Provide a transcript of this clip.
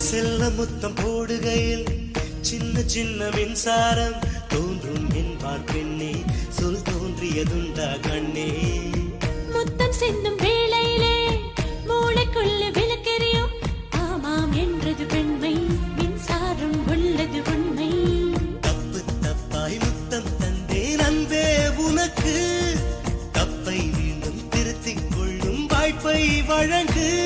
செல்ல முத்தம் போடுகையில் சின்ன சின்ன மின்சாரம் தோன்றும் என்பார் பெண்ணே, சொல் தோன்றியதுண்டா கண்ணே. முத்தம் சிந்தும் வேளையிலே மூளைக்குள்ள விளக்கெறியும், ஆமாம் என்றது பெண்மை, மின்சாரம் உள்ளது உண்மை. தப்பு தப்பாய் முத்தம் தந்தேன் அன்பே உனக்கு, தப்பை மீண்டும் திருத்திக் கொள்ளும் வாய்ப்பை வழங்கு.